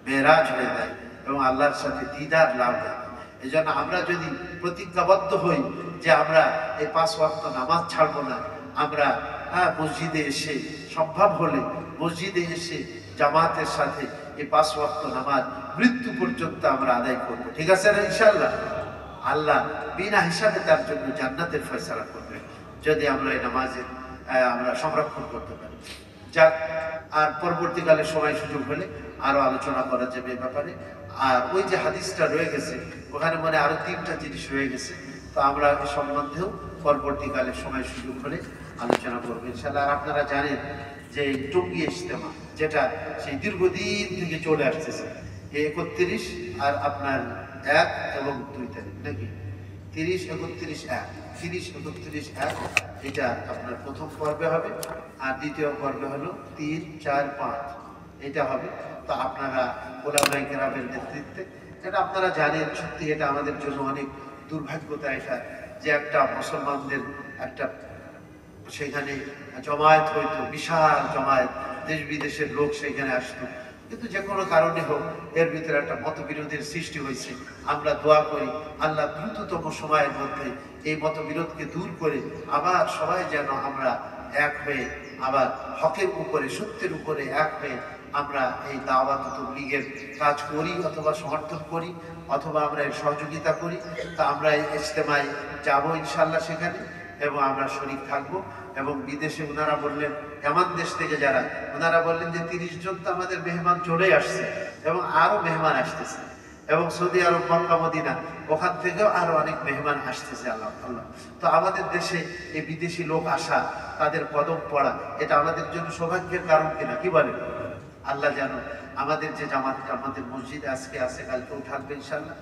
মেরাজ হয়ে যায়, এবং আল্লাহর সাথে দিদার লাভ হয়। এই জন্য আমরা যদি প্রতিজ্ঞাবদ্ধ হই যে আমরা এই 5 ওয়াক্ত নামাজ ছাড়বো না, আমরা মসজিদে এসে সম্ভব হলে মসজিদে এসে জামাতের সাথে এই 5 ওয়াক্ত নামাজ মৃত্যু পর্যন্ত আমরা আদায় করবো। ঠিক আছে না ইনশাআল্লাহ? আল্লাহ বিনা হিসাবে তার জন্য জান্নাতের ফয়সালা করবেন যদি আমরা এই নামাজের আমরা সংরক্ষণ করতে পারি। যাক, আর পরবর্তীকালে সময় সুযোগ হলে আরো আলোচনা করা যাবে এ ব্যাপারে। আর ওই যে হাদিসটা রয়ে গেছে ওখানে মানে আরো 3টা জিনিস রয়ে গেছে, তো আমরা এই সম্বন্ধেও পরবর্তীকালে সময় সুযোগ হলে আলোচনা করবো ইনশাআল্লাহ। আর আপনারা জানেন যে টঙ্গী ইজতেমা যেটা সেই দীর্ঘদিন থেকে চলে আসতেছে, 31 আর আপনার 1 এবং 2 তারিখ নাকি 30, 31, 1, 30, 31, 1 এটা আপনার প্রথম পর্বে হবে, আর দ্বিতীয় পর্বে হলো 3, 4, 5 এটা হবে। তো আপনারা ওলামায়ে কেরামের নেতৃত্বে, এটা আপনারা জানেন সত্যি এটা আমাদের জন্য অনেক দুর্ভাগ্যতা এটা যে একটা মুসলমানদের একটা সেখানে জমায়েত হইতো, বিশাল জমায়েত, দেশ বিদেশের লোক সেখানে আসতো, কিন্তু যে কোনো কারণে হোক এর ভিতরে একটা মতবিরোধের সৃষ্টি হয়েছে। আমরা দোয়া করি আল্লাহ দ্রুততম সময়ের মধ্যে এই মতবিরোধকে দূর করে আবার সবাই যেন আমরা এক হয়ে আবার হকের উপরে সত্যের উপরে এক হয়ে আমরা এই দাওয়াত তাবলীগের কাজ করি অথবা সমর্থন করি অথবা আমরা এর সহযোগিতা করি। তা আমরা এই ইজতেমায় যাবো ইনশাআল্লাহ সেখানে, এবং আমরা শরীক থাকবো। এবং বিদেশে ওনারা বললেন, এমন দেশ থেকে যারা, ওনারা বললেন যে 30 জন তো আমাদের মেহমান চলে আসছে এবং আরো মেহমান আসতেছে, এবং সৌদি আরব, মক্কা, মদিনা ওখান থেকেও আরো অনেক মেহমান আসতেছে। আল্লাহ আল্লাহ, তো আমাদের দেশে এই বিদেশি লোক আসা, তাদের কদম পড়া, এটা আমাদের জন্য সৌভাগ্যের কারণ কিনা, কি বলেন? আল্লাহ যেন আমাদের যে জামাতটা আমাদের মসজিদে আজকে আছে কালকেও থাকবে ইনশাআল্লাহ,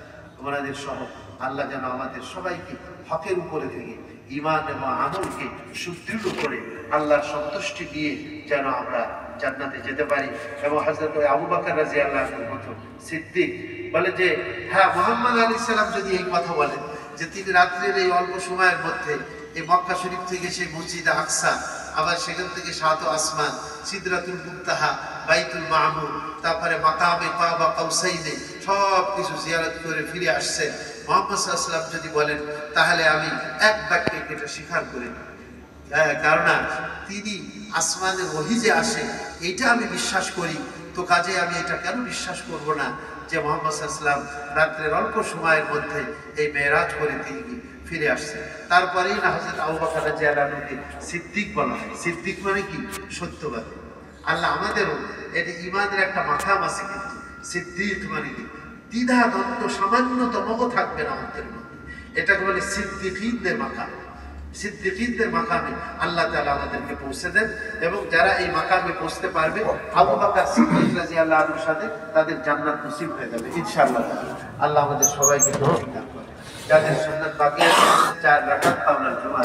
ওনাদের সহ আল্লাহ যেন আমাদের সবাইকে হকের উপরে থেকে ঈমান এবং আমলকে সুদৃঢ় করে আল্লাহর সন্তুষ্টি দিয়ে যেন আমরা জান্নাতে যেতে পারি। এবং হযরত আবু বকর রাদিয়াল্লাহু আনহুর মতো সিদ্দিক বলে যে হ্যাঁ, মুহাম্মদ আলাইহিস সালাম যদি এই কথা বলেন যে তিনি রাত্রির এই অল্প সময়ের মধ্যে এই মক্কা শরীফ থেকে সেই মসজিদে আকসা, আবার সেখান থেকে 7 আসমান, সিদরাতুল মুনতাহা, বাইতুল মামুর, তারপরে মাকামে কাবা কাউসাইনে সব কিছু জিয়ারত করে ফিরে আসছেন, মুহাম্মদ সাল্লাল্লাহু আলাইহি ওয়াসাল্লাম যদি বলেন তাহলে আমি এক বাক্যে এটা স্বীকার করি না। কারণ তিনি আসমানে ওহী যে আসে এটা আমি বিশ্বাস করি, তো কাজে আমি এটা কেন বিশ্বাস করব না যে মুহাম্মদ সাল্লাল্লাহু আলাইহি ওয়াসাল্লাম রাত্রের অল্প সময়ের মধ্যে এই মেরাজ করে তিনি ফিরে আসছে। তারপরেই না হযরত আবু বকর রাদিয়াল্লাহু আনহুকে সিদ্দিক বলা হয়। সিদ্দিক মানে কি? সত্যবাদী। আল্লাহ আমাদেরও এটা ঈমানের একটা মাকাম আছে, কিন্তু সিদ্দিক মানে কি? দ্বিধা দ্বন্দ্ব সামান্যতমও থাকবে না অন্তরের মধ্যে, এটাকে বলে সিদ্দিকীনদের মাকাম। সিদ্দিকীনদের মাকামে আল্লাহ তাআলা আমাদেরকে পৌঁছে দেন, এবং যারা এই মাকামে পৌঁছতে পারবে আবু বকর সিদ্দিক রাদিয়াল্লাহু আনহুর সাথে তাদের জান্নাত নসিব হয়ে যাবে ইনশাআল্লাহ। আল্লাহ আমাদের সবাইকে তৌফিক দান করেন। যাদের সুন্নাত বাকি আছে 4 রাকাত পাওনার জুমা